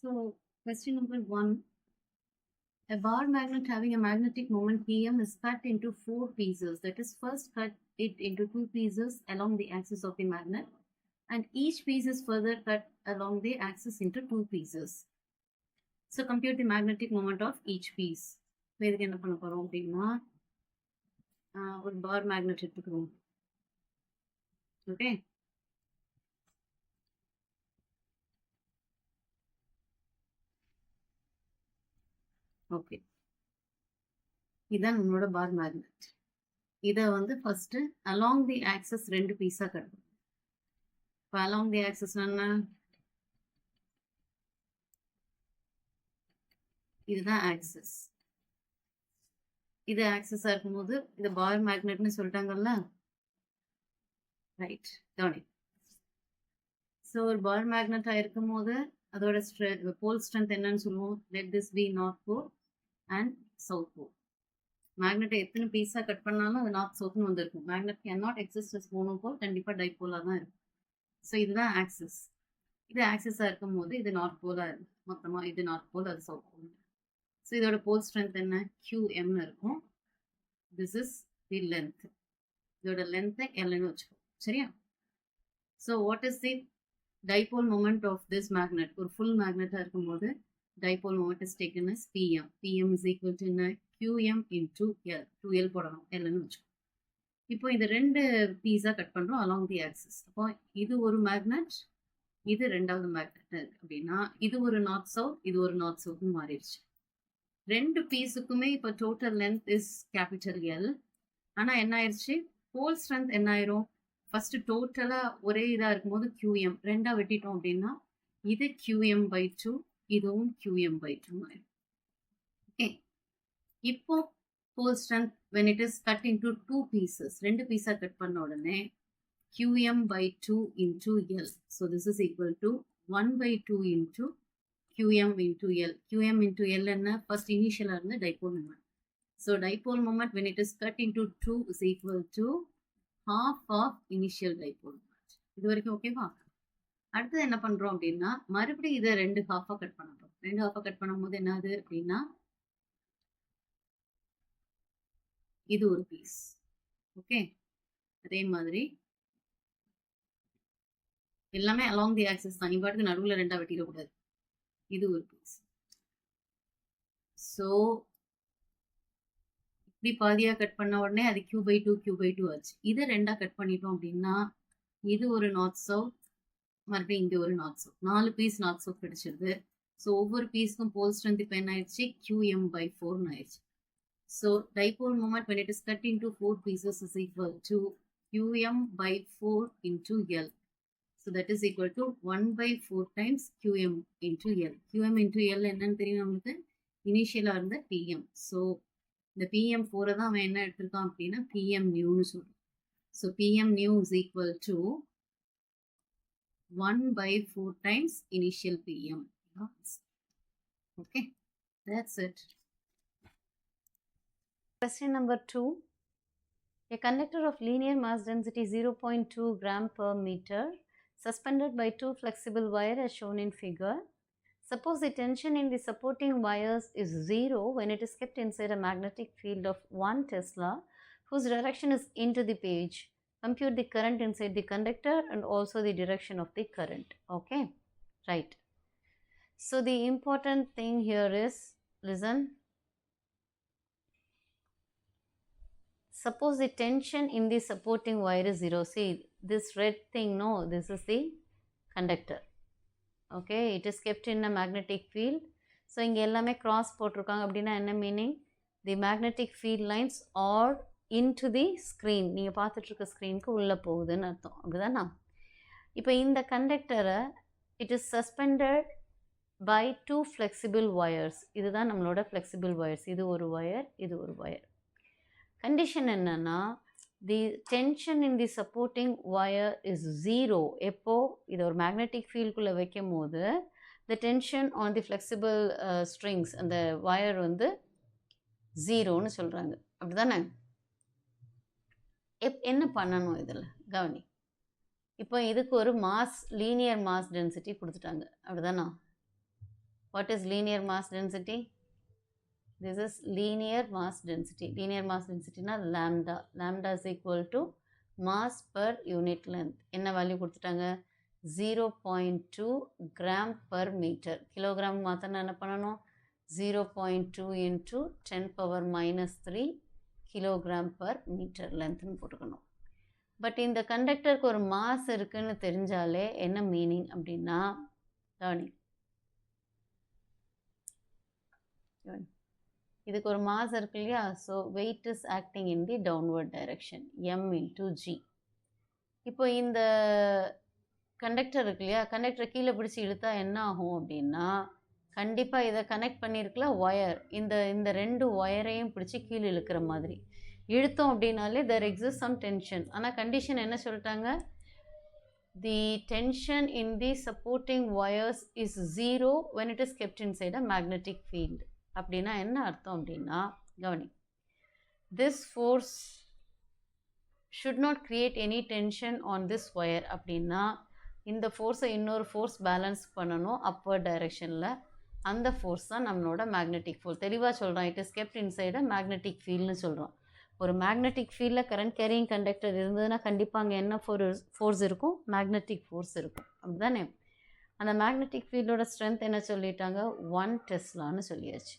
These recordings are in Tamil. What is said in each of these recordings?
So, question number 1. A bar magnet having a magnetic moment Pm is cut into 4 pieces. That is, first cut it into 2 pieces along the axis of the magnet, and each piece is further cut along the axis into 2 pieces. So, compute the magnetic moment of each piece. இப்போ இதுக்கு என்ன பண்ண போறோம் அப்படின்னா ஒரு பார் மேக்னெட் எடுத்துக்கிறோம். ஓகே, ஓகே, இதுதான் நம்மளோட பார் மேக்னெட். இதை வந்து first along the access 2 pizza cut பண்ணும். இப்போ அலாங் தி ஆக்சஸ் என்ன, இதுதான் ஆக்சஸ். இது ஆக்சஸா இருக்கும்போது இது பார் மேக்னெட்னு சொல்லிட்டாங்கல்ல, ரைட்? கவனி. ஸோ ஒரு பார் மேக்னெட்டா இருக்கும்போது அதோட போல் ஸ்ட்ரென்த் என்னன்னு சொல்லுவோம்? Let this be north pole and south pole. மேக்னெட்டை எத்தனை பீஸா கட் பண்ணாலும் அது நார்த் சவுத்னு வந்திருக்கும். Magnet can not exist as monopole, கண்டிப்பாக டைபோலா தான் இருக்கும். ஸோ இதுதான் ஆக்சஸ். இது ஆக்சஸா இருக்கும்போது இது நார்த் போலா இருக்கும். மொத்தமாக இது நார்த் போல், அது சவுத் போல். ஸோ இதோட போல் ஸ்ட்ரென்த் என்ன? QMனு இருக்கும். This is the length. இதோட லென்த்தை Lன்னு வச்சுக்கோ, சரியா? So what is the dipole moment of this magnet? ஒரு ஃபுல் மேக்னெட்டாக இருக்கும்போது dipole moment is taken as PM. PM is equal to என்ன? QM into L. 2L போடணும், Lன்னு வச்சுக்கோ. இப்போ இந்த 2 பீஸாக கட் பண்ணுறோம் அலாங் தி ஆக்சிஸ். அப்போ இது ஒரு மேக்னெட், இது 2வது மேக்னெட் அப்படின்னா இது ஒரு நார்த் சவுத், இது ஒரு நார்த் சவுத்னு மாறிடுச்சு. 2 பீஸுக்குமே இப்போ total length is capital L. ஆனால் என்ன ஆயிடுச்சு? போல் ஸ்ட்ரென்த் என்ன ஆயிரும்? ஃபர்ஸ்ட் டோட்டலாக ஒரே இதாக இருக்கும்போது QM 2ஆக வெட்டிட்டோம் அப்படின்னா இது QM/2, இதுவும் QM/2 ஆயிரும். ஓகே, இப்போ pole strength when it is cut into 2 pieces, 2 பீஸாக கட் பண்ண உடனே QM/2 into L. So this is equal to 1/2 into QM into L. QM into L என்ன? first initial இருந்த dipole moment. So dipole moment when it is cut into 2 is equal to half of initial dipole moment. இது வரைக்கும் ஓகேவா? அடுத்தது என்ன பண்றோம் அப்படின்னா மறுபடியும் இதை 2 ஹாஃபா கட் பண்ணுறோம். 2 ஹாஃபா கட் பண்ணும்போது என்னது அப்படின்னா இது ஒரு பீஸ். ஓகே, அதே மாதிரி எல்லாமே அலாங் தி ஆக்சிஸ் தான். இவ்வாட்டுக்கு நடுவில் 2ஆ வெட்டிடக்கூடாது. இது ஒரு பீஸ். ஸோ இப்படி பாதியாக கட் பண்ண உடனே அது Q/2 ஆச்சு. இதை 2ஆக கட் பண்ணிட்டோம் அப்படின்னா இது ஒரு நார்த் சவுத், மறுபடியும் இங்கே ஒரு north south, 4 piece north south கிடைச்சிருது. ஸோ ஒவ்வொரு பீஸ்க்கும் போல் ஸ்ட்ரென்த் இப்போ என்ன ஆயிடுச்சு? QM/4 ஆயிடுச்சு. So dipole moment when it is cut into 4 pieces is equal to QM/4 into L. So that is equal to 1/4 times QM into L. QM into L என்னன்னு தெரியும் நம்மளுக்கு? இனிஷியலாக இருந்த PM. ஸோ இந்த PM4 தான் அவன் என்ன எடுத்திருக்கான் அப்படின்னா PM நியூன்னு சொல்லுவோம். So PM new is equal to 1/4 times initial PM. Okay, that's it. Question number 2. A conductor of linear mass density 0.2 gram per meter suspended by 2 flexible wires as shown in figure. Suppose the tension in the supporting wires is 0 when it is kept inside a magnetic field of 1 Tesla whose direction is into the page. Compute the current inside the conductor and also the direction of the current. Okay, right. So the important thing here is, listen. Suppose the tension in the supporting wire is 0. See this red thing, no, this is the conductor. Okay, it is kept in a magnetic field. So இங்கே எல்லாமே cross போட்டிருக்காங்க அப்படின்னா என்ன meaning? The magnetic field lines are into the screen. நீங்கள் பார்த்துட்ருக்க ஸ்க்ரீனுக்கு உள்ளே போகுதுன்னு அர்த்தம், அப்படிதானா? இப்போ இந்த கண்டக்டரை it is suspended by 2 flexible wires. இதுதான் நம்மளோட flexible wires. இது ஒரு wire, இது ஒரு wire. Condition என்னன்னா the tension in the supporting wire is 0. எப்போ இது ஒரு magnetic field குள்ள வைக்கும் போது the tension on the flexible strings, அந்த wire வந்து 0ன்னு சொல்கிறாங்க, அப்படிதானே? என்ன பண்ணணும் இதில் கவனி. இப்போ இதுக்கு ஒரு மாஸ், லீனியர் மாஸ் டென்சிட்டி கொடுத்துட்டாங்க, அப்படிதானா? What is linear mass density? This is linear mass density. Linear mass density na lambda. Lambda is equal to mass per unit length. என்ன வேல்யூ கொடுத்துட்டாங்க? 0.2 gram per meter. கிலோகிராம் மாற்றினா என்ன பண்ணணும்? 0.2 into 10 power minus 3 kilogram per meter lengthனு போட்டுக்கணும். பட் இந்த கண்டக்டருக்கு ஒரு மாஸ் இருக்குன்னு தெரிஞ்சாலே என்ன மீனிங் அப்படின்னா, இதுக்கு ஒரு மாஸ் இருக்கு இல்லையா? So weight is acting in the downward direction, m into g. இப்போ இந்த கண்டக்டர் இருக்கு இல்லையா, கண்டக்டரை கீழே பிடிச்சி இழுத்தா என்ன ஆகும் அப்படின்னா, கண்டிப்பாக இதை கனெக்ட் பண்ணியிருக்கல ஒயர், இந்த ரெண்டு ஒயரையும் பிடிச்சி கீழே இழுக்கிற மாதிரி இழுத்தோம் அப்படின்னாலே there exists some tension. ஆனால் கண்டிஷன் என்ன சொல்லிட்டாங்க? The tension in the supporting wires is zero when it is kept inside a magnetic field. அப்படின்னா என்ன அர்த்தம் அப்படின்னா, கவனி, this force should not create any tension on this wire. அப்படின்னா இந்த ஃபோர்ஸை இன்னொரு ஃபோர்ஸ் பேலன்ஸ் பண்ணணும் அப்வர்ட் டைரெக்ஷனில். அந்த ஃபோர்ஸ் தான் நம்மளோட மேக்னெட்டிக் ஃபோர்ஸ். தெளிவாக சொல்கிறோம், it is kept inside a magnetic ஃபீல்டுன்னு சொல்கிறோம். ஒரு மேக்னெட்டிக் ஃபீல்டில் கரண்ட் கேரியிங் கண்டக்டர் இருந்ததுன்னா கண்டிப்பாக அங்கே என்ன ஃபோர்ஸ் இருக்கும்? மேக்னெட்டிக் ஃபோர்ஸ் இருக்கும். அப்படிதானே? அந்த மேக்னெட்டிக் ஃபீல்டோட ஸ்ட்ரென்த் என்ன சொல்லிட்டாங்க? 1 டெஸ்லான்னு சொல்லியாச்சு.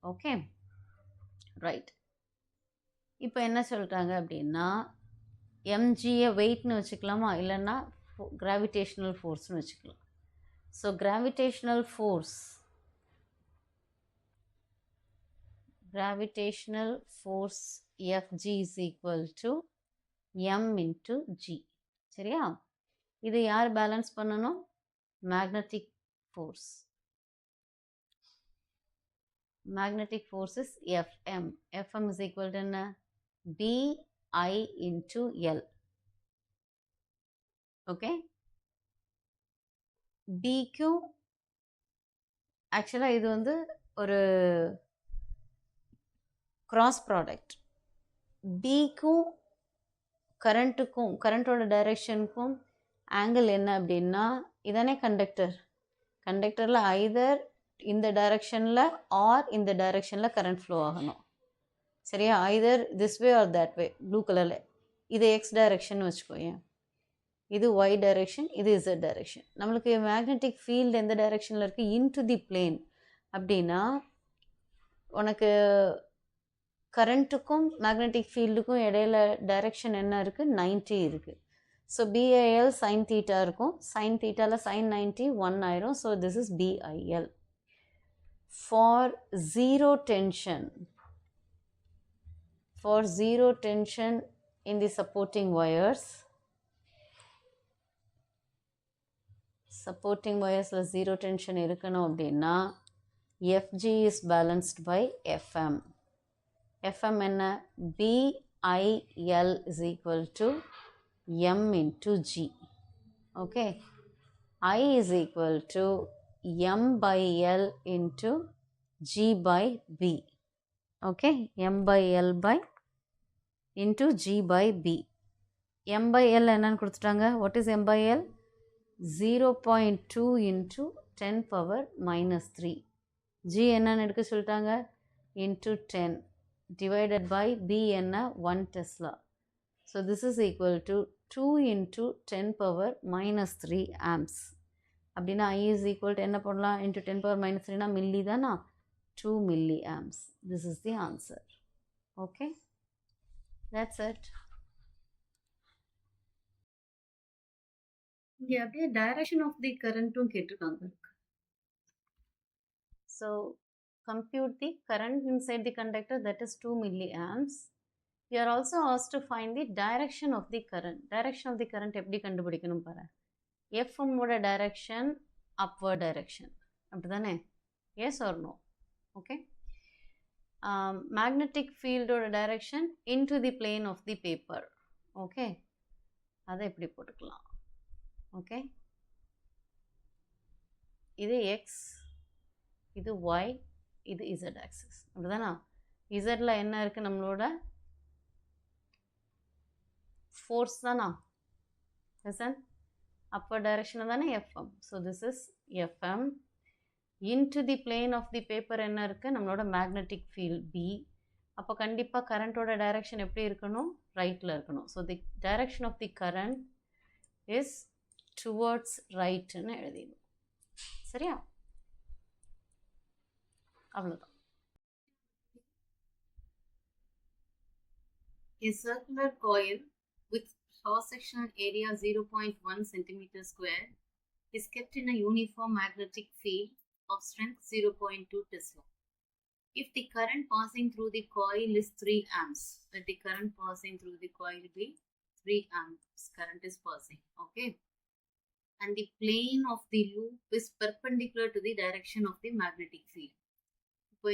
Okay, right. இப்போ என்ன சொல்லிட்டாங்க அப்படின்னா, எம்ஜியை வெயிட்னு வச்சுக்கலாமா, இல்லைன்னா கிராவிடேஷ்னல் ஃபோர்ஸ்னு வச்சுக்கலாம். So gravitational force Fg is equal to m into g. சரியா? இது யார் பேலன்ஸ் பண்ணணும்? Magnetic force. Magnetic force is Fm. Fm is equal to என்ன? Bi into L. ஓகே, Bக்கு ஆக்சுவலாக இது வந்து ஒரு கிராஸ் ப்ராடக்ட். பிக்கும் கரண்ட்டுக்கும், கரண்ட்டோட டைரெக்ஷனுக்கும் ஆங்கிள் என்ன அப்படின்னா, இதானே கண்டக்டர். கண்டக்டரில் ஐதர் இந்த டைரெக்ஷனில் ஆர் இந்த டைரெக்ஷனில் கரண்ட் ஃப்ளோ ஆகணும். சரியா? Either this way or that way. Blue கலரில் இது எக்ஸ் டைரெக்ஷன் வச்சுக்கோங்க, இது ஒய் டைரெக்ஷன், இது இசட் டைரெக்ஷன். நம்மளுக்கு மேக்னெட்டிக் ஃபீல்டு எந்த டைரெக்ஷனில் இருக்குது? Into the plane. அப்படின்னா உனக்கு கரண்ட்டுக்கும் மேக்னெட்டிக் ஃபீல்டுக்கும் இடையில டைரெக்ஷன் என்ன இருக்குது? 90 இருக்குது. ஸோ பிஐஎல் சைன் தீட்டா இருக்கும். சைன் தீட்டாவில் சைன் 90 1 ஆயிரும். So this is BIL. For zero tension in the supporting வயர்ஸில் ஜீரோ டென்ஷன் இருக்கணும் அப்படின்னா FG is balanced by FM. Fm என்ன? BIL is equal to M into G. Okay, I is equal to M by L into G by B. Okay, M by L by into G by B. M by L என்னன்னு கொடுத்துட்டாங்க? What is M by L? 0.2 into 10 power minus 3. G என்னன்னு எடுக்க சொல்லிட்டாங்க? Into 10 divided by B என்ன? 1 Tesla. So this is equal to 2 into 10 power minus 3 amps. அப்படின்னா I is equal to என்ன பண்ணலாம்? into 10 power minus 3 மில்லி தானா? 2 milli amps. This is the answer. Okay, that's it. இங்கே அப்படியே டைரக்ஷன் ஆஃப் தி கரண்ட்டும் கேட்டிருக்காங்க. So compute the current inside the conductor, that is 2 milliamps. You are also asked to find the direction of the current. Direction of the current எப்படி கண்டுபிடிக்கணும் பாரு. Fm ஓட direction upward direction. அப்படிதானே? Yes or no? Okay. Magnetic field ஓட direction into the plane of the paper. Okay. அதை எப்படி போட்டுக்கலாம்? Okay. இது X, இது Y, இது இசட் ஆக்சிஸ். அப்படிதானா? இசட்ல என்ன இருக்குது? நம்மளோட ஃபோர்ஸ் தானா? லிசன், அப்பர் டைரக்ஷனில் தானே FM. So this is FM. Into the plane of the paper என்ன இருக்குது, நம்மளோட மேக்னெட்டிக் ஃபீல்ட் பி. அப்போ கண்டிப்பாக கரண்ட்டோட டைரக்ஷன் எப்படி இருக்கணும், ரைட்டில் இருக்கணும். So the direction of the current is towards ரைட்டுன்னு எழுதிடும். சரியா? அவ்வளோதான். A circular coil with cross-sectional area 0.1 centimeter square is kept in a uniform magnetic field of strength 0.2 Tesla. If the current passing through the coil is 3 amps, let the current passing through the coil be 3 amps current is passing, okay? And the plane of the loop is perpendicular to the direction of the magnetic field. இப்போ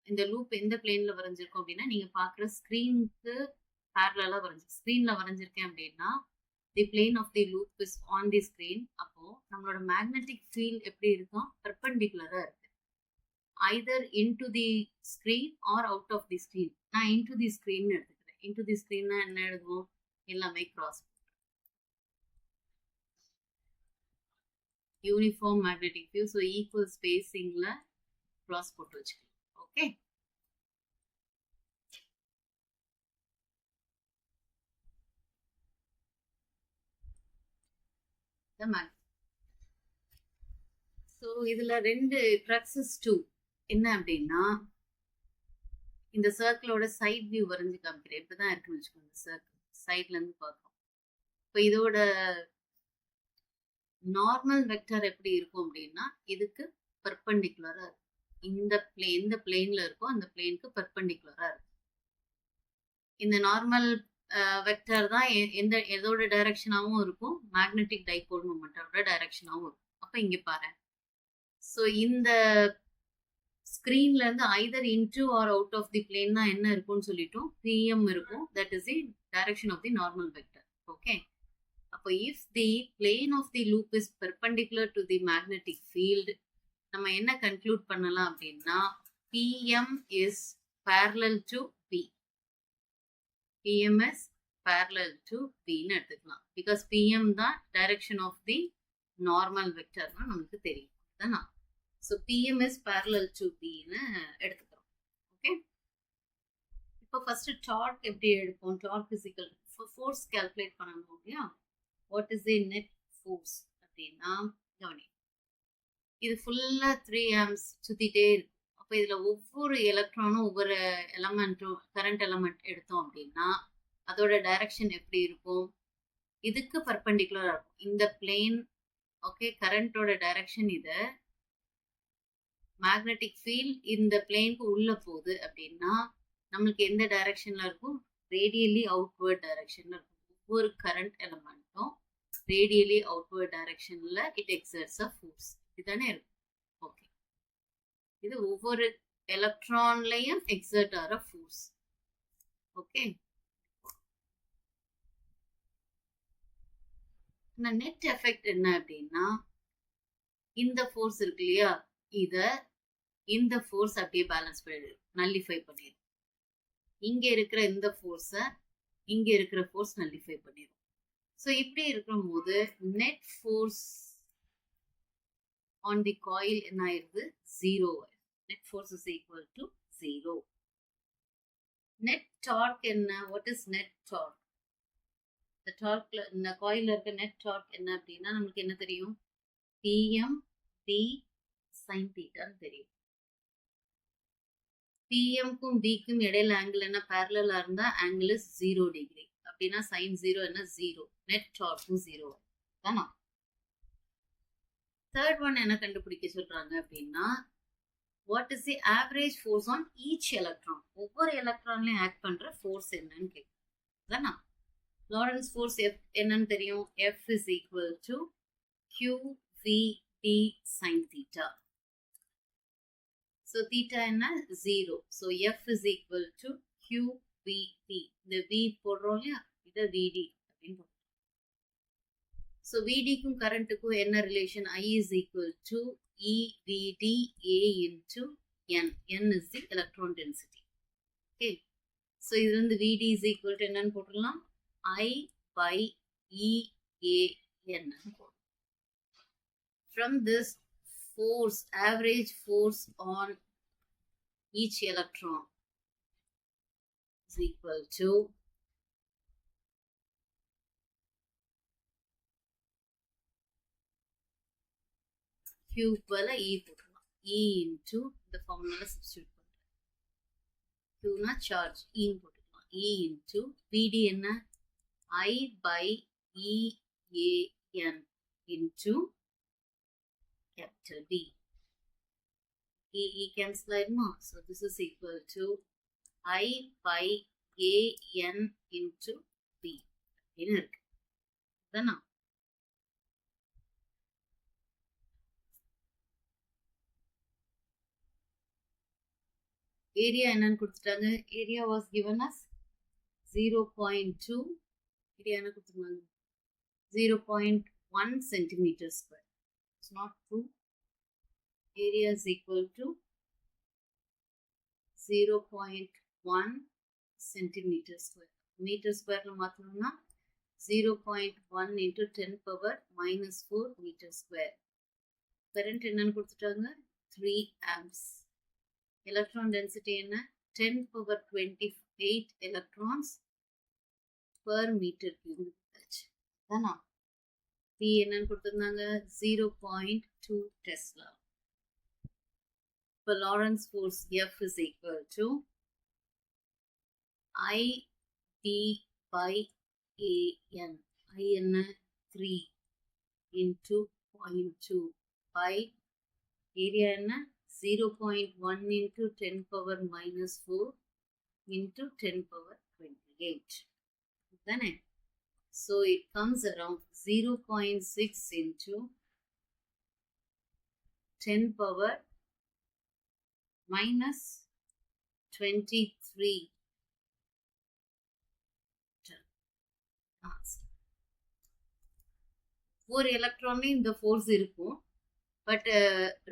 இந்த லூப் எந்த பிளேன்ல வரைஞ்சிருக்கோம் அப்படின்னா, நீங்க பாக்குற ஸ்கிரீனுக்கு பேரலா ஸ்கிரீன்ல வரைஞ்சிருக்கேன் அப்படின்னா, the plane of the loop is on the screen. அப்போ நம்மளோட மேக்னெட்டிக் ஃபீல்ட் எப்படி இருக்கும், பெர்பெண்டிகுலரா இருக்கு. Either into the screen or out of the screen. நான் இன்டு தி ஸ்கிரீன் எடுத்துக்கிறேன். இன்டு தி ஸ்கிரீன்னா என்ன எழுதுவோம், எல்லாமே cross. Uniform magnetic field, so equal ஸ்பேசிங்ல கிராஸ் போட்டு வச்சுக்கலாம். ஓகே, ஸோ இதுல 2 ப்ராக்சஸ் 2 என்ன அப்படின்னா, இந்த சர்க்கிளோட சைட் வியூ வரைஞ்சு காமிக்கிறேன். இப்படிதான் இருக்குன்னு வச்சுக்கோங்க. சர்க்கிள் சைட்ல இருந்து பார்க்கணும். இப்போ இதோட நார்மல் வெக்டர் எப்படி இருக்கும் அப்படின்னா, இதுக்கு பெர்பெண்டிகுலரா இருக்கும். இந்த பிளேன்ல இருக்கும், அந்த பிளேனுக்கு பெர்பெண்டிகுலரா இருக்கும். இந்த நார்மல் வெக்டர் தான் எதோட டைரக்ஷனாகவும் இருக்கும், மேக்னெட்டிக் டைபோல் மொமெண்டோட டைரக்ஷனாகவும் இருக்கும். அப்ப இங்க பாரு, ஸோ இந்த ஸ்கிரீன்ல இருந்து either into or out of the plane தான் என்ன இருக்கும்னு சொல்லிட்டோம், பிஎம் இருக்கும். That is the direction of the normal vector. Okay, அப்போ if the plane of the loop is perpendicular to the magnetic field, நம்ம என்ன கன்க்ளூட் பண்ணலாம் அப்படின்னா, PM is parallel to P. PM is parallel to P ன்னு எடுத்துக்கலாம். பிகாஸ் PM தான் டைரக்ஷன் ஆஃப் தி நார்மல் வெக்டர்னா நமக்கு தெரியும் தானா. So PM is parallel to P ன்னு எடுத்துக்கிறோம். ஓகே, இப்போ ஃபர்ஸ்ட் டார்க் எப்படி எடுப்போம், டார்க் பிசிக்கல் ஃபோர்ஸ் கால்குலேட் பண்ணணும் இல்லையா. What is the net force அப்படின்னா, கவனி, இது ஃபுல்லா 3 amps சுத்திட்டே இருக்கு. அப்போ இதுல ஒவ்வொரு எலக்ட்ரானும் ஒவ்வொரு எலமெண்ட்டும் கரண்ட் எலமெண்ட் எடுத்தோம் அப்படின்னா அதோட டைரக்ஷன் எப்படி இருக்கும், இதுக்கு பர்பெண்டிகுலரா இருக்கும். இந்த பிளேன், ஓகே, கரண்டோட டைரக்ஷன் இது, மேக்னெட்டிக் ஃபீல்ட் இந்த பிளேனுக்கு உள்ள போகுது அப்படின்னா நம்மளுக்கு எந்த டைரக்ஷன்ல இருக்கும், ரேடியலி அவுட்வர்ட் டைரக்ஷன்ல இருக்கும். ஒவ்வொரு கரண்ட் எலமெண்ட்டும் ரேடியலி அவுட்வர்ட் டைரக்ஷன்ல இட் எக்ஸர்ட்ஸ் அ ஃபோர்ஸ். இதுதானே இருக்கும். ஓகே, இது ஒவ்வொரு எலக்ட்ரான்லயும் எக்ஸர்ட் ஆகிற ஃபோர்ஸ். ஓகே, நெட் எஃபெக்ட் என்ன அப்படின்னா, இந்த ஃபோர்ஸ் இருக்கு இல்லையா, இந்த ஃபோர்ஸ் அப்படியே பேலன்ஸ் பண்ணிடு, நல்லிஃபை பண்ணிடும். இங்க இருக்கிற இந்த ஃபோர்ஸை இங்க இருக்கிற ஃபோர்ஸ் நல்லிஃபை பண்ணிடும். ஸோ இப்படி இருக்கும் போது net force on the coil என்ன ஆயிருது, 0. net force is equal to 0. net torque என்ன, what is net torque? the torque இந்த coilல இருக்க net torque என்ன அப்படின்னா நமக்கு என்ன தெரியும், pm p sin theta தெரியும். pm க்கும் b க்கும் இடையில ஆங்கிள் என்ன, parallel இருந்தா ஆங்கிள் is 0 degree. அப்படின்னா sin 0 என்ன, 0. net torque 0 தானா. தேர்ட் ஒன் என்ன கண்டுபிடிக்க சொல்றாங்க அப்படின்னா, what is the average force on each electron, ஒவ்வொரு எலக்ட்ரான்லயும் ஆக்ட் பண்ற ஃபோர்ஸ் என்னன்னு கேட்குறாங்க. லாரன்ஸ் ஃபோர்ஸ் என்னன்னு தெரியும், F is equal to QVT sin theta. So theta என்ன, 0. So F is equal to QVT. இந்த V போடுறோம் இல்லையா, இதை VD அப்படின்னு. ஸோ விடிக்கும் கரண்ட்டுக்கும் என்ன relation, I is equal to EVD A into N. N is the electron density. Okay. So இது வந்து VD is equal to என்னன்னு போட்டுடலாம், I by EAN. From this force, average force on each electron is equal to Q பல E போட்டுக்கலாம். E into the formula substitute பண்ணுறேன். Qனா charge, E போட்டுக்கலாம். E into PD என்ன? I by EAN into capital B. E cancel ஆயிடுமா? So this is equal to I by AN into B. என்ன இருக்கு? தானா? ஏரியா என்னன்னு கொடுத்துட்டாங்க. Area was given as 0.2. Area என்ன கொடுத்துருந்தாங்க? 0.1 centimeter square. It's not 2. Area is equal to 0.1 centimeter square. Meter square ல மாத்தணும்னா 0.1 into 10 power minus 4 meter square. Current என்னன்னு கொடுத்துட்டாங்க? 3 amps. Electron density என்ன? 10 power 28 electrons per meter cube. தானா? P என்னன்னு கொடுத்திருந்தாங்க? 0.2 Tesla. இப்போ Lorentz force F is equal to I D by AN. I என்ன? 3 into 0.2 by area என்ன? 0.1 into 10 power minus 4 into 10 power 28. தானே? So it comes around 0.6 into 10 power minus 23. ஒரு எலக்ட்ரான்லையும் இந்த ஃபோர்ஸ் இருக்கும். பட்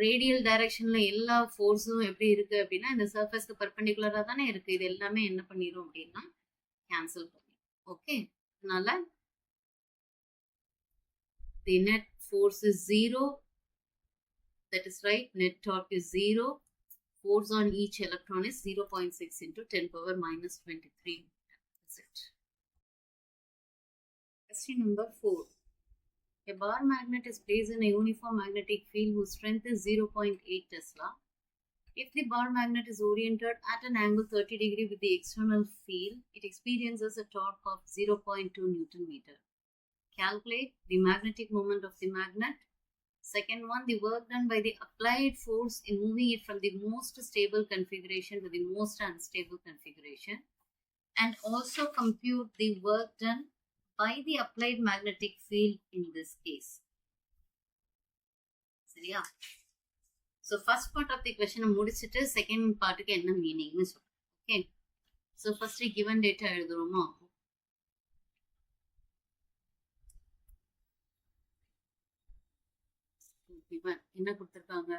ரேடியல் டைரக்ஷன்ல எல்லா ஃபோர்ஸும் எப்படி இருக்கு அப்படின்னா இந்த சர்ஃபேஸ்க்கு பர்பெண்டிகுலரா தானே இருக்கு. இது எல்லாமே என்ன பண்ணிரும் அப்படின்னா கேன்சல் பண்ணிடும். ஓகே, அதனால the net force is 0. That is right. Net torque is 0. Force on each electron is 0.6 into 10 power minus 23. That's it. Question number 4. A bar magnet is placed in a uniform magnetic field whose strength is 0.8 Tesla. If the bar magnet is oriented at an angle 30 degree with the external field, it experiences a torque of 0.2 Newton meter. Calculate the magnetic moment of the magnet. Second one, the work done by the applied force in moving it from the most stable configuration to the most unstable configuration. And also compute the work done by the applied magnetic field in this case. சரியா? So first part of the question முடிச்சிட்டு second partக்கு என்ன மீனிங்னு சொல்றேன். Okay. So first given data எழுதுறோமா? Given என்ன கொடுத்திருக்காங்க?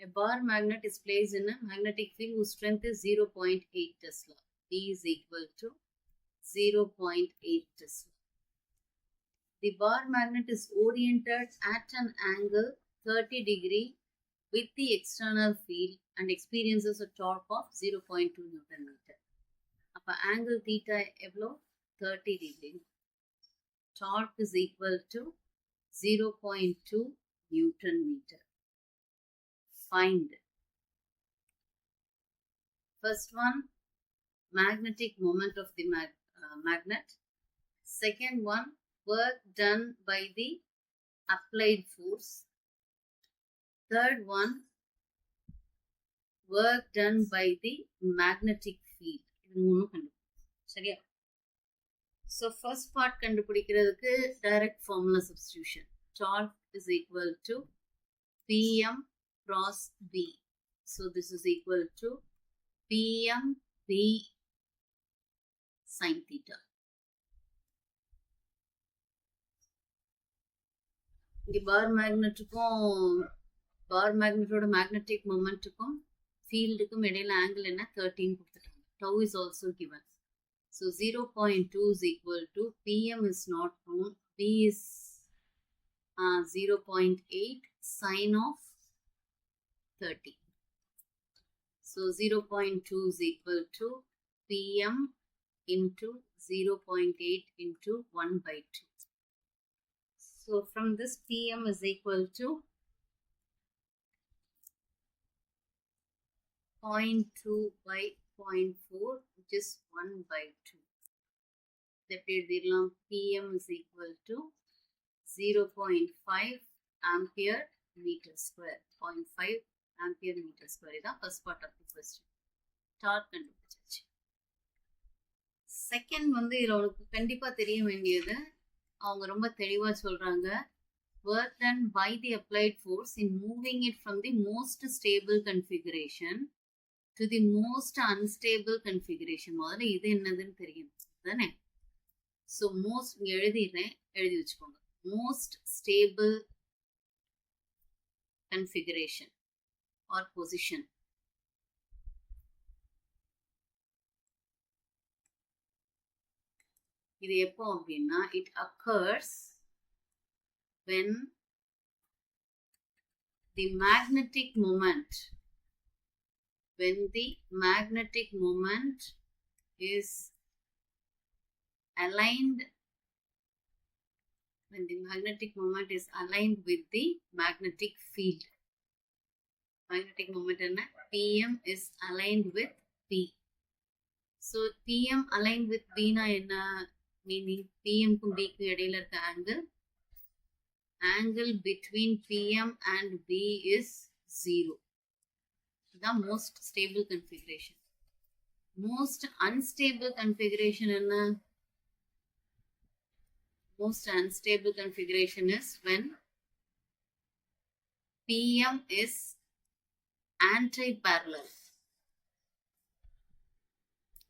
A bar magnet is placed in a magnetic field whose strength is 0.8 Tesla. B is equal to 0.8 Tesla. The bar magnet is oriented at an angle 30 degree with the external field and experiences a torque of 0.2 Newton meter. அப்ப angle theta எவ்வளோ? 30 degree. Torque is equal to 0.2 Newton meter. Find. First one, magnetic moment of the magnet. Second one, work done by the applied force. Third one, work done by the magnetic field. இது மூணும் கண்டுபிடிக்கணும். சரியா? So first part கண்டுபிடிக்கிறதுக்கு direct formula substitution. Torque is equal to PM cross B. So this is equal to PM B sin theta. இங்க பார் மேக்னெட்டோட மேக்னெட்டிக் மொமெண்ட்டுக்கும் ஃபீல்டுக்கும் இடையில ஆங்கிள் என்ன? 13 கொடுத்துட்டாங்க. Tau is also given. So 0.2 is equal to PM is not known, B is 0.8 sine of 30. So 0.2 is equal to Pm into 0.8 into 1 by 2. So from this Pm is equal to 0.2 by 0.4, which is 1 by 2. Pm is equal to 0.5 ampere meter square. 0.5 ampere meter square. This is the first part of the question. Torque கண்டுபிடிச்சாச்சு. செகண்ட் வந்து இதில் உனக்கு கண்டிப்பாக தெரிய வேண்டியது அவங்க ரொம்ப தெளிவாக சொல்கிறாங்க work done by the applied force in moving it from the most stable configuration to the most unstable configuration. முதல்ல இது என்னதுன்னு தெரியும் தானே. ஸோ மோஸ்ட் இங்கே எழுதிடுறேன், எழுதி வச்சுக்கோங்க. Most stable configuration or position. இது எப்போ அப்படின்னா it occurs when the magnetic moment is aligned with the magnetic field. Magnetic moment என்ன? Pm is aligned with P. So Pm aligned with P na enna meaning? Pm க்கும் B க்கும் இடையில இருக்க angle between Pm and B is 0. The most stable configuration. Most unstable configuration enna? Most unstable configuration is when Pm is anti-parallel.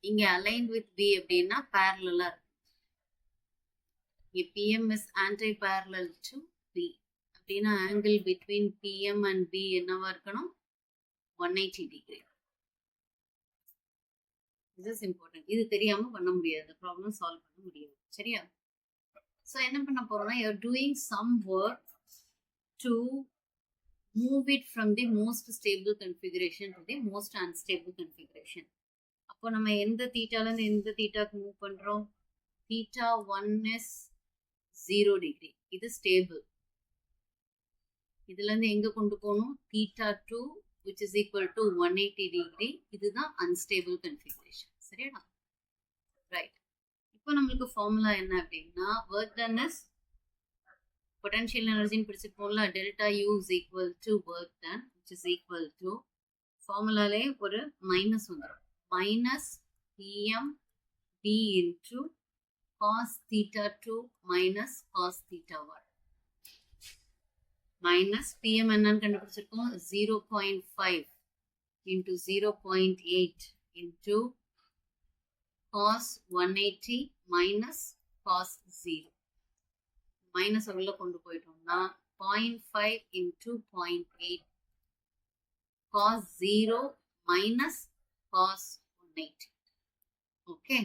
இங்க aligned with B அப்படின்னா parallel. Pm is anti-parallel to B. அப்படின்னா angle between Pm and B என்னவா இருக்கணும்? 180 degree. This is important. இது தெரியாம பண்ண முடியாது. Problem solve பண்ண முடியாது. சரியா? So என்ன பண்ண போறோம்னா you are doing some work to move it from the most stable configuration to the most unstable configuration. அப்போ நம்ம எந்த தீட்டால இருந்து எந்த தீட்டாக்கு மூவ் பண்றோம்? theta 1 is 0 degree. இது ஸ்டேபிள். இதுல இருந்து எங்க கொண்டு போகணும்? theta 2 which is equal to 180 degree. இதுதான் unstable configuration. சரியா? ரைட். இப்போ நம்மளுக்கு ஃபார்முலா என்ன அப்படின்னா work done is potential energy பிடிச்சிருப்போம்ல delta U is equal to work done which is equal to ஃபார்முலாலே ஒரு மைனஸ் வந்துடும். Minus Pm D into cos theta 2 minus cos theta 1. Minus Pm என்னன்னு கண்டுபிடிச்சிருக்கோம் 0.5 into 0.8 into cos 180 minus cos 0. Minus உள்ள கொண்டு போயிட்டோம்னா 0.5 into 0.8 cos 0 minus cos 180. Okay.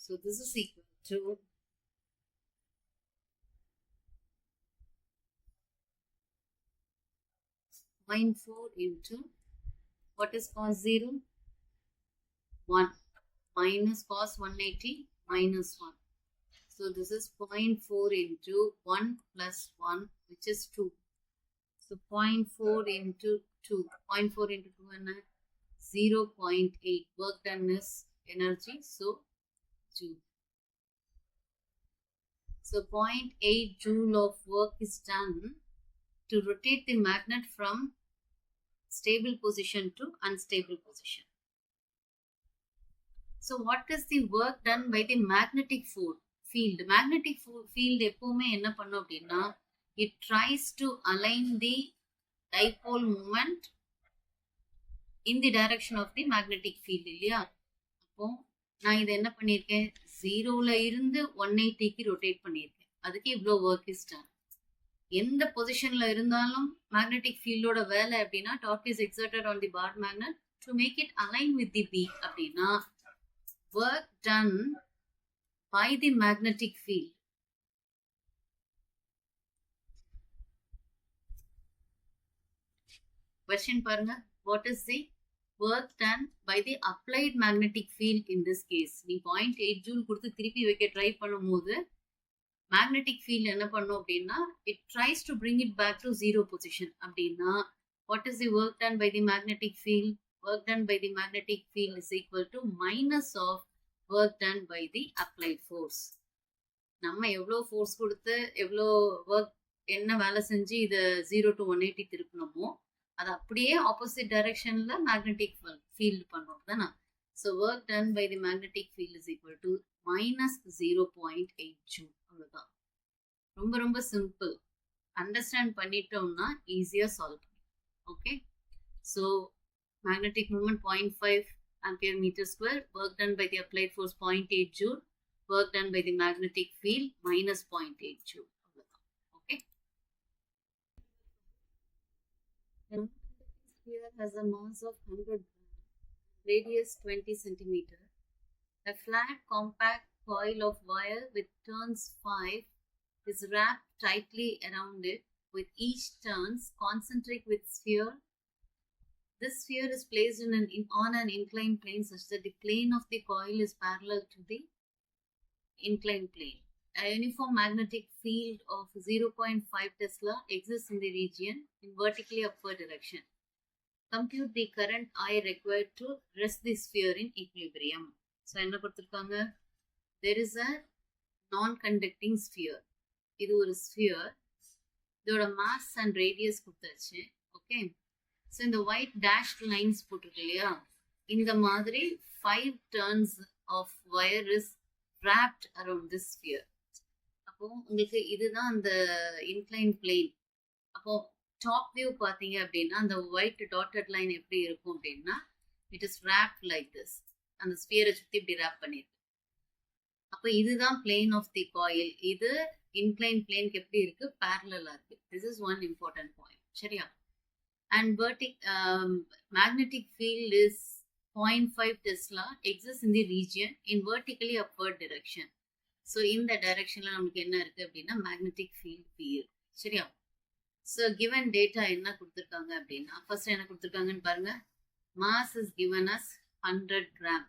So this is equal to 0.4 into what is cos 0? 1 minus cos 180 minus 1. So this is 0.4 into 1 plus 1 which is 2. So 0.4 into 2. 0.4 into 2 and 0.8. Work done is energy. So joule. So 0.8 joule of work is done to rotate the magnet from stable position to unstable position. So what is the work done by the magnetic field? Magnetic field எப்பவுமே என்ன பண்ணும் அப்படின்னா it tries to align the dipole moment in the direction of the magnetic field இல்லையா? அப்போ நான் இதை என்ன பண்ணியிருக்கேன்? 0ல இருந்து 180க்கு ரொட்டேட் பண்ணியிருக்கேன். அதுக்கு இவ்வளோ ஒர்க் இஸ் டன். எந்த பொசிஷன்ல இருந்தாலும் மேக்னெட்டிக் ஃபீல்டோட வேலை அப்படின்னா torque is exerted on the bar magnet to make it align with the B அப்படின்னா work done by the magnetic field question பாருங்க. What is the work done by the applied magnetic field in this case? நீ 0.8 joule கொடுத்து திருப்பி வைக்க ட்ரை பண்ணும்போது magnetic field என்ன பண்ணும் அப்படின்னா it tries to bring it back to zero position. அப்படின்னா what is the work done by the magnetic field? Work done by the magnetic field is equal to minus of work done by the applied force. நம்ம எவ்வளோ ஃபோர்ஸ் கொடுத்து எவ்வளோ ஒர்க் என்ன வேலை செஞ்சு இதை 0 to 180 திருப்பினோமோ அது அப்படியே ஆப்போசிட் டைரக்ஷன்ல மேக்னெட்டிக் ஃபீல்டு பண்ணுறோம் தானே. So work done by the magnetic field is equal to -0.8 joule. அவ்வளோதான். ரொம்ப ரொம்ப சிம்பிள். அண்டர்ஸ்டாண்ட் பண்ணிட்டோம்னா ஈஸியாக சால்வ் பண்ணும். Okay. So magnetic moment 0.5 ampere meter square, work done by the applied force 0.8 joule, work done by the magnetic field -0.8 joule. Okay. The sphere has a mass of 100 grams, radius 20 centimeter. A flat compact coil of wire with turns 5 is wrapped tightly around it, with each turns concentric with sphere. This sphere is placed on an inclined plane such that the plane of the coil is parallel to the inclined plane. A uniform magnetic field of 0.5 Tesla exists in the region in vertically upward direction. Compute the current I required to rest the sphere in equilibrium. So, என்ன கொடுத்திருக்காங்க? There is a non-conducting sphere. இது ஒரு sphere. இதோட mass and radius கொடுத்தாச்சு. Okay. So, இந்த white dashed lines போட்டிருக்கு இல்லையா? இந்த மாதிரி 5 turns of wire is wrapped around this sphere. அப்போ உங்களுக்கு இதுதான் அந்த inclined plane. அப்போ டாப் வியூ பார்த்தீங்க அப்படின்னா அந்த ஒயிட் டாட்டட் லைன் எப்படி இருக்கும் அப்படின்னா it is wrapped like this. அந்த ஸ்பியரை சுற்றி இப்படி wrap பண்ணிருக்கு. அப்போ இதுதான் plane of the coil. இது inclined planeக்கு எப்படி இருக்கு? parallel இருக்கு. This is one important point. சரியா? And magnetic field is 0.5 Tesla, exists in the region in vertically upward direction. So, in the direction நமக்கு என்ன இருக்கு அப்படின்னா magnetic field field. சரியா? So, given data என்ன கொடுத்திருக்காங்க அப்படின்னா first என்ன கொடுத்திருக்காங்கன்னு பாருங்க. Mass is given as 100 gram.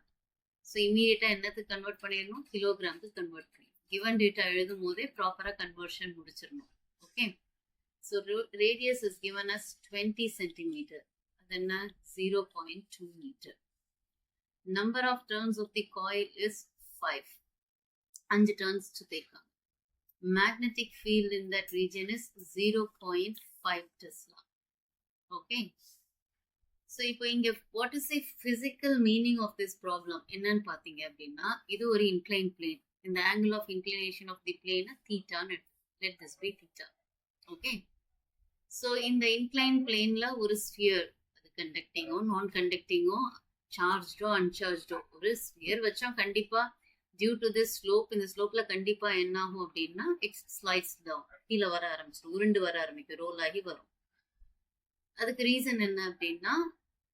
So, immediate என்னத்துக்கு கன்வெர்ட் பண்ணிடணும்? கிலோகிராமுக்கு கன்வெர்ட் பண்ணி. given data எழுதும் போதே ப்ராப்பரா கன்வர்ஷன் முடிச்சிடணும். Okay. So, radius is given as 20 centimeter. Then 0.2 meter. Number of turns of the coil is 5. 5 turns to take on. Magnetic field in that region is 0.5 Tesla. Okay. So, இப்போ இங்க what is the physical meaning of this problem? என்னன்னு பார்த்தீங்க அப்படின்னா இது ஒரு inclined plane. இந்த angle of inclination of the plane theta. Let this be theta. Okay. So, in the inclined plane la ஒரு sphere அது conducting-ஓ non-conducting-ஓ charged-ஓ uncharged-ஓ ஒரு sphere வச்சா கண்டிப்பா due to this slope இந்த slopeல கண்டிப்பா என்ன ஆகும் அப்படின்னா it slides down கீழே வர ஆரம்பிச்சிடும் உருண்டு வர ஆரம்பிக்கும் ரோல் ஆகி வரும். அதுக்கு ரீசன் என்ன அப்படின்னா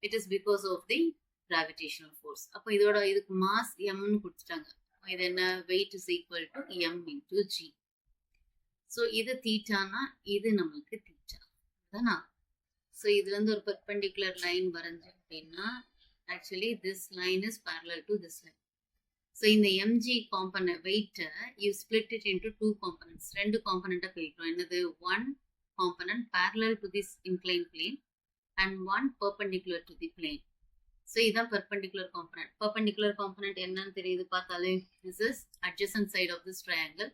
it is because of the gravitational force. அப்போ இதுக்கு mass mன்னு கொடுத்துட்டாங்க. இது என்ன weight is equal to m into g. So, இது தீட்டானா இது நம்மளுக்கு தீட்டா தானா. ஸோ இதுல இருந்து ஒரு பெர்பெண்டிகுலர் லைன் வரைஞ்சு அப்படின்னா actually this line is parallel to this line. So இந்த mg காம்பனன்ட் வெயிட்டை you split it into 2 components. 2 காம்பனண்ட்டாக பிரிக்கிறோம். என்னது? 1 component parallel to this inclined plane and 1 perpendicular to the plane. So இதுதான் perpendicular component. Perpendicular component என்னன்னு தெரியுது பார்த்தாலே this is adjacent side of this triangle.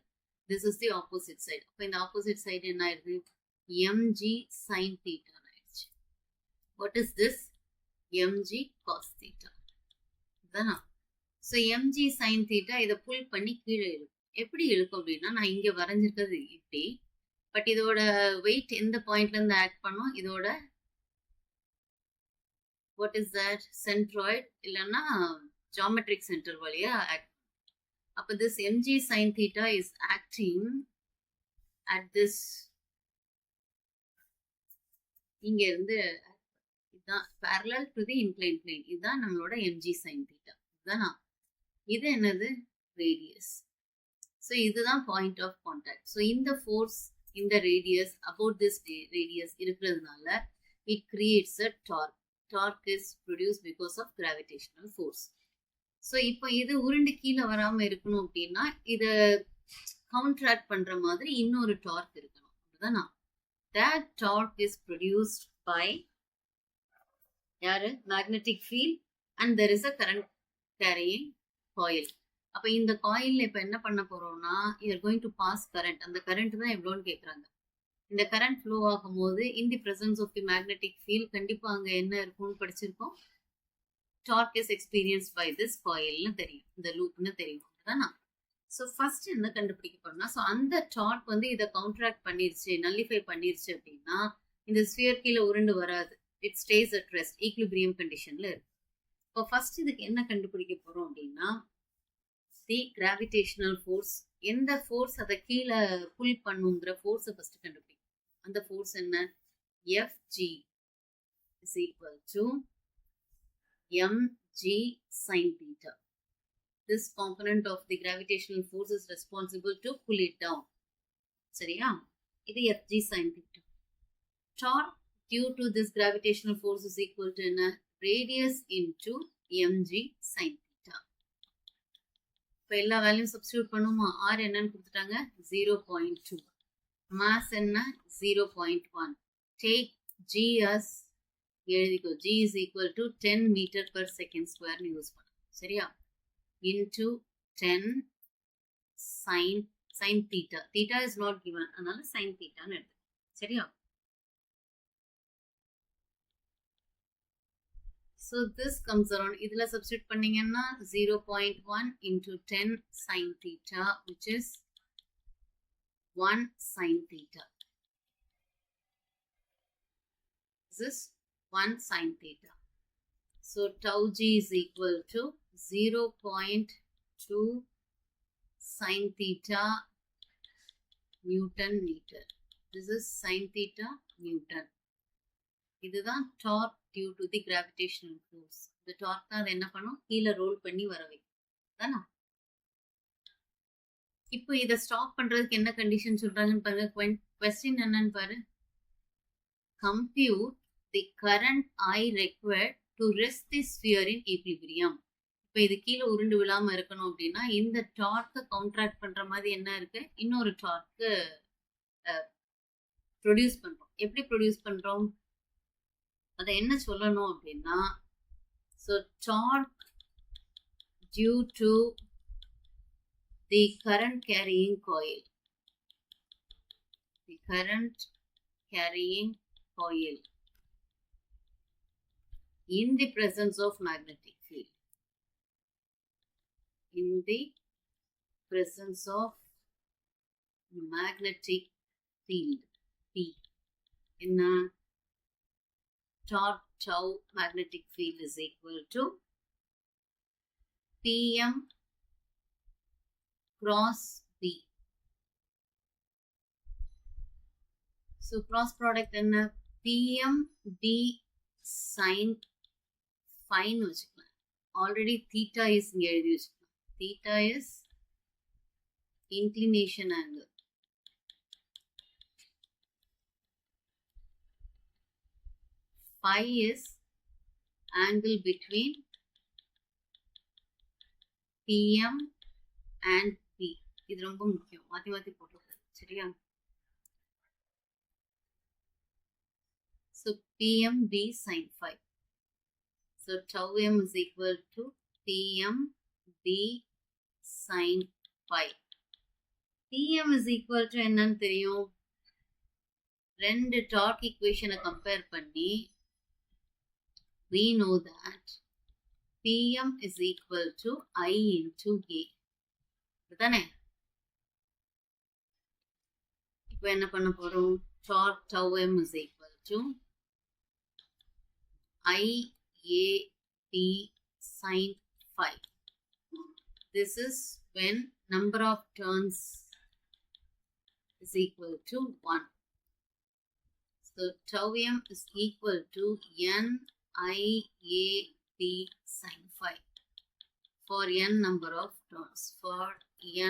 This is the opposite side. அப்போ இந்த opposite side என்ன ஆயிடுது? mg sin theta ஆயிடுச்சு. What is this? mg cos theta. தானா? ஸோ mg sin theta இதை புல் பண்ணி கீழே இழுக்கும். எப்படி இழுக்கும் அப்படின்னா நான் இங்கே வரைஞ்சிருக்கிறது இப்படி. பட் இதோட வெயிட் எந்த பாயிண்ட்ல இருந்து ஆக்ட் பண்ணும்? இதோட what is that? Centroid இல்லைன்னா geometric center வழியா ஆக்ட். அப்போ this mg sin theta is acting at this இங்க இருந்து இதுதான் parallel to the inclined plane. இதுதான் நம்மளோட mg sin theta. இதுதானா? இது என்னது? ரேடியஸ். ஸோ இதுதான் பாயிண்ட் ஆஃப் கான்டாக்ட். ஸோ இந்த ஃபோர்ஸ் இந்த ரேடியஸ் அபவுட் திஸ் ரேடியஸ் இருக்கிறதுனால it creates a torque. Torque is produced because of gravitational force. So இப்போ இது உருண்டு கீழே வராமல் இருக்கணும் அப்படின்னா இதை கவுண்ட்ராக்ட் பண்ணுற மாதிரி இன்னொரு டார்க் இருக்கணும். அப்படிதானா? That torque is produced by யாரு? Magnetic field and there is a current carrying coil. அப்ப இந்த காயில்ல இப்ப என்ன பண்ண போறோம்னா you're going to pass current. அந்த current தான் எவ்வளோன்னு கேக்குறாங்க. இந்த current flow ஆகும்போது in the presence of the magnetic field கண்டிப்பா அங்க என்ன இருக்கும்னு படிச்சிருக்கோம். torque is experienced by this coilன்னு தெரியும், இந்த லூப்னு தெரியும். அதானா? ஸோ ஃபர்ஸ்ட் என்ன கண்டுபிடிக்க போறோம்னா, ஸோ அந்த டார்க் வந்து இதை கவுண்ட்ராக்ட் பண்ணிருச்சு, நல்லிஃபை பண்ணிருச்சு அப்படின்னா இந்த ஸ்பியர் கீழே உருண்டு வராது. It stay at rest, equilibrium கண்டிஷன்ல இருக்கு. இப்போ ஃபர்ஸ்ட் இதுக்கு என்ன கண்டுபிடிக்க போறோம் அப்படின்னா, தி கிராவிடேஷனல் ஃபோர்ஸ், எந்த ஃபோர்ஸ் அதை கீழே புல் பண்ணுங்கிற ஃபோர்ஸை ஃபர்ஸ்ட் கண்டுபிடிக்கும். அந்த ஃபோர்ஸ் என்ன? FG is equal to mg sin theta. This component of the gravitational force is responsible to pull it down. சரியா? இது fg sin theta. Torque due to this gravitational force is equal to radius into mg sin theta. இப்போ எல்லா வேல்யூம் சப்ஸ்டியூட் பண்ணுமா? r என்னன்னு கொடுத்துட்டாங்க 0.2, mass என்ன 0.1, take g as எழுதிக்கோ, g is equal to 10 meter per second square use பண்ணும். சரியா? into 10 sin theta. Theta is not given, அதனால sin theta ன்னு எடுத்து. சரியா? So this comes around, இதுல substitute பண்ணீங்கன்னா 0.1 into 10 sin theta, which is 1 sin theta. This is 1 sin theta. So tau g is equal to 0.2 sin theta Newton meter. This is sin theta Newton. இதுதான் torque due to the gravitational force. இந்த torque தான் அது என்ன பண்ணும்? கீழே ரோல் பண்ணி வர வைக்கும். தானா? இப்போ இதை ஸ்டாப் பண்றதுக்கு என்ன கண்டிஷன் சொல்றாங்கன்னு பாருங்க. கொஸ்டின் என்னன்னு பாரு. Compute the current I required to rest the sphere in equilibrium. இப்போ இது கீழே உருண்டு விழாம இருக்கணும் அப்படின்னா இந்த டார்க்கை கவுண்ட்ராக்ட் பண்ற மாதிரி என்ன இருக்கு? இன்னொரு டார்க்கு ப்ரொடியூஸ் பண்றோம். எப்படி ப்ரொடியூஸ் பண்றோம்? அதை என்ன சொல்லணும் அப்படின்னா, so torque due to the current carrying coil. The current carrying coil in the presence of magnetic field. In the presence of magnetic field P. In a torque tau magnetic field is equal to Pm cross B. So cross product என்ன? Pm d sin phi ன்னு வச்சுக்கலாம். ஆல்ரெடி theta is இங்க எழுதி வச்சுக்கலாம். Theta is inclination angle. Phi is angle between Pm and P. இது ரொம்ப முக்கியம், மாத்தி மாத்தி போட்டுருக்காரு. சரியா? So Pm d sin phi. So tau m is equal to Pm d sin phi. Pm is equal to என்னன்னு தெரியும்? ரெண்டு டார்க் ஈக்குவேஷனை கம்பேர் பண்ணி we know that Pm is equal to I into A. இதுதானே? இப்போ என்ன பண்ண போறோம்? Torque tau m is equal to IAP sin phi. This is when number of turns is equal to 1. So tau m is equal to NIAP sin phi for n number of turns. For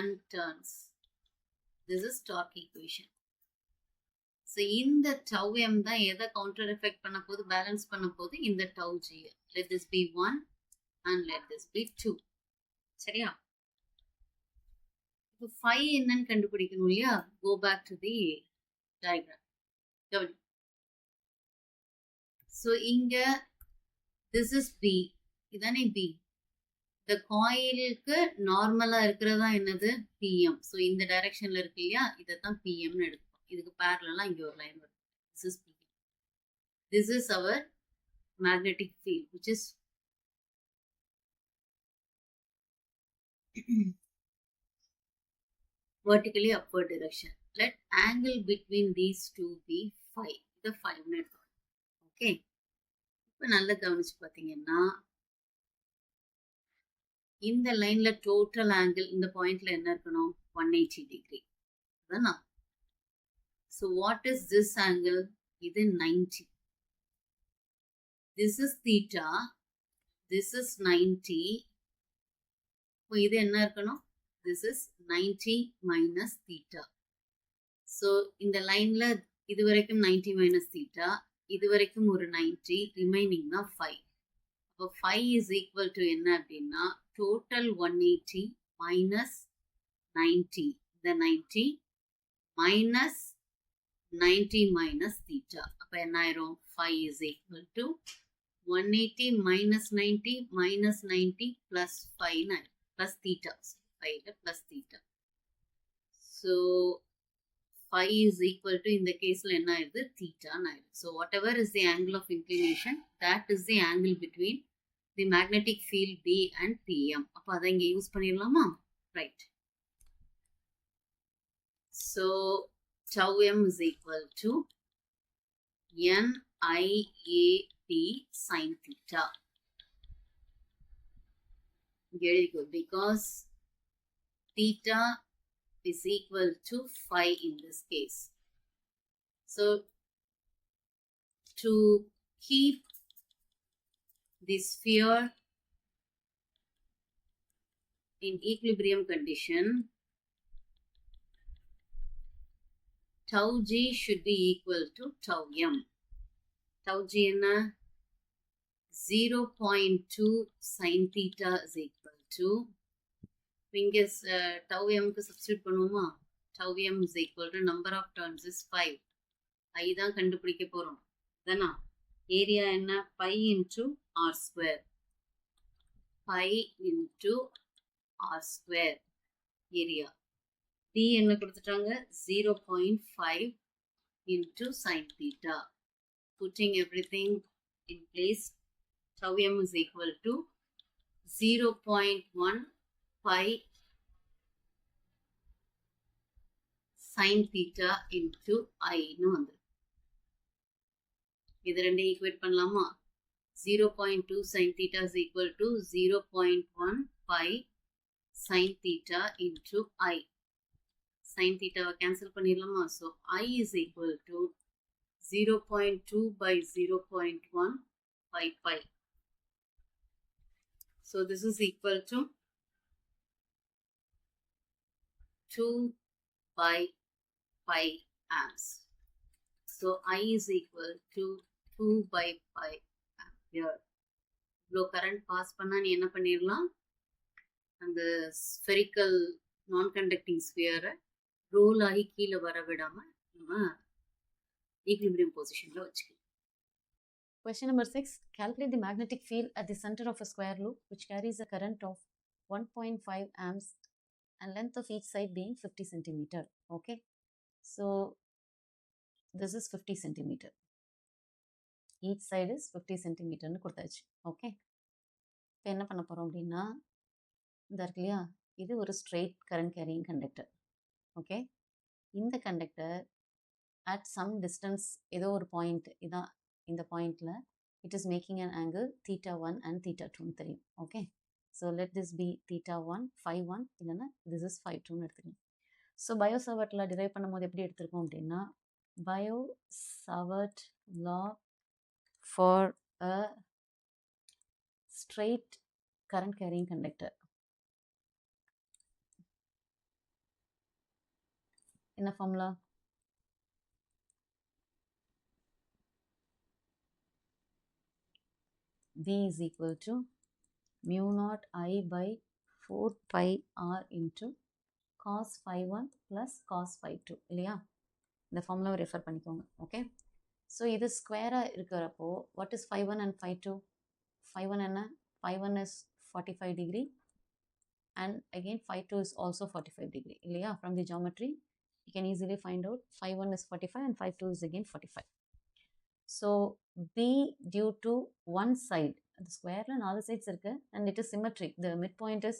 n turns, this is torque equation. So இந்த டவ் எம் தான் எதை கவுண்டர் எஃபெக்ட் பண்ண போது, பேலன்ஸ் பண்ண போது இந்த tau g. Let this be 1 and let this be 2. சரியா? இப்போ 5 என்னன்னு கண்டுபிடிக்கணும் இல்லையா? Go back to the diagram. கவனி. ஸோ இங்க திஸ் இஸ் பி, இதானே பி. இந்த காயிலுக்கு நார்மலா இருக்கிறதா என்னது? பிஎம். ஸோ இந்த டைரக்ஷன்ல இருக்கு இல்லையா, இதைத்தான் பிஎம்னு எடுப்போம். இதுக்கு பேரலா இங்க ஒரு லைன் வரும். This is BM. This is our magnetic field, which is vertically upward direction. Let angle between these two be 5. இது 5 ன்னு எடுத்துக்கணும். ஓகே, இப்போ நல்லா கவனிச்சு பார்த்தீங்கன்னா இந்த லைன்ல டோட்டல் ஆங்கிள் இந்த பாயிண்ட்ல என்ன இருக்கணும்? 180 டிகிரி. அதானா? So what is this angle? இது 90. This is theta. This is 90. இப்போ இது என்ன இருக்கணும்? This is 90 minus theta. So இந்த லைன்ல இது வரைக்கும் 90 minus theta, இது வரைக்கும் ஒரு 90, ரிமைனிங் தான் 5. அப்போ 5 is equal to என்ன அப்படின்னா total 180 minus 90. இந்த 90 minus 90 minus theta. அப்போ என்ன ஆயிரும்? 5 is equal to 180 minus 90 minus 90 plus 5 plus theta. 5 plus theta. So 5 is equal to, in the case என்ன ஆயிடுது? theta. So whatever is the angle of inclination, that is the angle between the magnetic field B and PM. அப்போ அதை இங்கே யூஸ் பண்ணிடலாமா? Right. So tau m is equal to NIAP sin theta. Very good, because theta is equal to 5 in this case. So to keep the sphere in equilibrium condition, tau g should be equal to tau m. Tau g என்ன? 0.2 sin theta is equal to, இங்கே tau m க்கு சப்ஸ்டியூட் பண்ணுவோமா? tau m is equal to number of turns is 5. I தான் கண்டுபிடிக்க போறோம். தானா? ஏரியா என்ன? pi into r square. pi into r square area. t என்ன கொடுத்துட்டாங்க? 0.5 into sin theta. Putting everything in place, tau m is equal to 0.1 pi sin theta into I ன்னு வந்து. இது ரெண்டே ஈக்குவேட் பண்ணலாமா? 0.2 sin theta is equal to 0.1 pi sin theta into I. Sin theta cancel பண்ணிடலாமா? So I is equal to 0.2 by 0.1 pi. So this is equal to 2 by pi amps. So I is equal to 2 by pi ampere. இவ்வளோ கரண்ட் பாஸ் பண்ணால் நீ என்ன பண்ணிடலாம்? அந்த ஸ்பெரிக்கல் நான் கண்டக்டிங் ஸ்பியரை ரோல் ஆகி கீழே வர விடாமல் நம்ம ஈக்லிபிரியம் பொசிஷனில் வச்சுக்கலாம். Question number 6. Calculate the magnetic field at the center of a square loop which carries a current of 1.5 amps and length of each side being 50 centimeter. Okay. So this is 50 centimeter. Each side is 50 centimeter னு கொடுத்தாச்சு. ஓகே, இப்போ என்ன பண்ண போகிறோம் அப்படின்னா, இந்த இருக்கு இல்லையா, இது ஒரு straight current carrying conductor. Okay, இந்த கண்டக்டர் அட் சம் டிஸ்டன்ஸ் ஏதோ ஒரு பாயிண்ட், இதான் இந்த பாயிண்டில் it is making an angle θ1 and θ2ன்னு தெரியும். Okay, so let this be θ1 φ1 இல்லைன்னா திஸ் இஸ் φ2ன்னு எடுத்துக்கணும். ஸோ பயோ-சாவர்ட்டில் டிரைவ் பண்ணும்போது எப்படி எடுத்திருக்கோம் அப்படின்னா, bio-Savart law for a straight current carrying conductor. என்ன formula? V is equal to mu naught I by 4 pi r into cos phi 1 plus cos phi 2 இல்லையா? இந்த ஃபார்முலாவை ரெஃபர் பண்ணிக்கோங்க. ஓகே, ஸோ இது ஸ்கொயராக இருக்கிறப்போ what is phi 1 and phi 2? phi 1 என்ன? phi 1 is 45 degree and again phi 2 is also 45 degree இல்லையா? From the geometry you can easily find out phi 1 is 45 and phi 2 is again 45. So B due to one side, the square la 4 sides irukku and it is symmetric. The midpoint is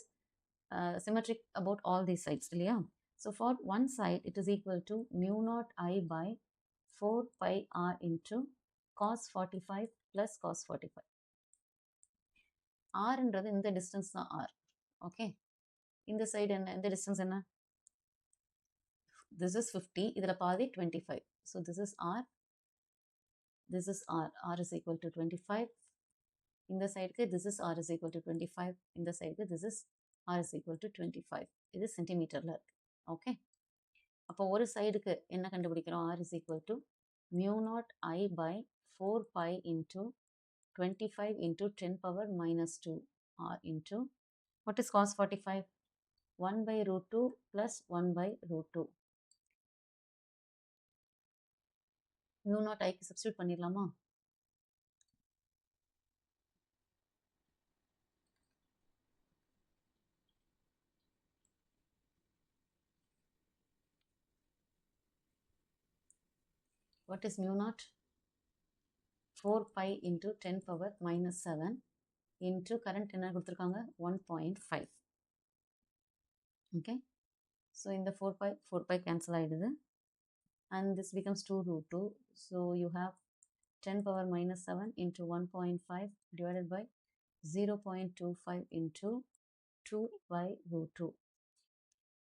symmetric about all these sides இல்லையா? So for one side it is equal to mu naught I by 4 pi r into cos 45 plus cos 45. R ன்றது இந்த distance தான் R. ஓகே, இந்த சைடு என்ன? இந்த distance என்ன? This is 50, இதில் பாதி 25. So this is R, this is R. R is equal to 25. இந்த சைடுக்கு this is R is equal to 25. இந்த சைடுக்கு this is R is equal to 25. இது சென்டிமீட்டரில் இருக்கு. ஓகே, அப்போ ஒரு சைடுக்கு என்ன கண்டுபிடிக்கிறோம்? R is equal to mu naught I by 4 pi into 25 into 10 power minus 2 R into what is cos 45? 1 by root 2 plus 1 by root 2. mu naught I க்கு substitute பண்ணிடலாமா? What is mu naught? 4 pi into 10 power minus 7 into current என்ன கொடுத்துருக்காங்க? 1.5. Okay, so இந்த 4 pi cancel ஆயிடுது and this becomes 2 root 2. So you have 10 power minus 7 into 1.5 divided by 0.25 into 2 by root 2.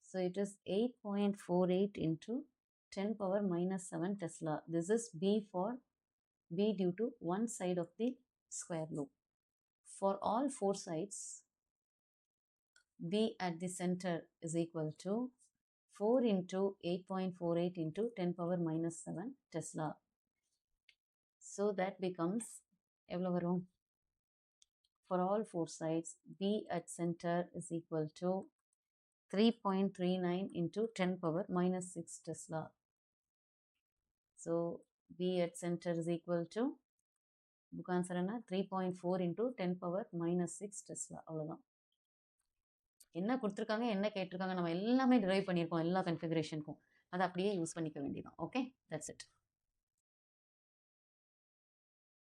So it is 8.48 into 10 power minus 7 Tesla. This is B for B due to one side of the square loop. For all 4 sides, B at the center is equal to 4 into 8.48 into 10 power minus 7 Tesla. So that becomes எவ்வளோ வரும்? For all 4 sides, B at center is equal to 3.39 into 10 power minus 6 Tesla. So B at center is equal to book answer என்ன? 3.4 into 10 power minus 6 Tesla. அவ்வளோதான். என்ன கொடுத்துருக்காங்க, என்ன கேட்டிருக்காங்க, நம்ம எல்லாமே டிரைவ் பண்ணியிருக்கோம் எல்லா கன்ஃபிகரேஷனுக்கும். அதை அப்படியே யூஸ் பண்ணிக்க வேண்டியதான். Okay, that's it.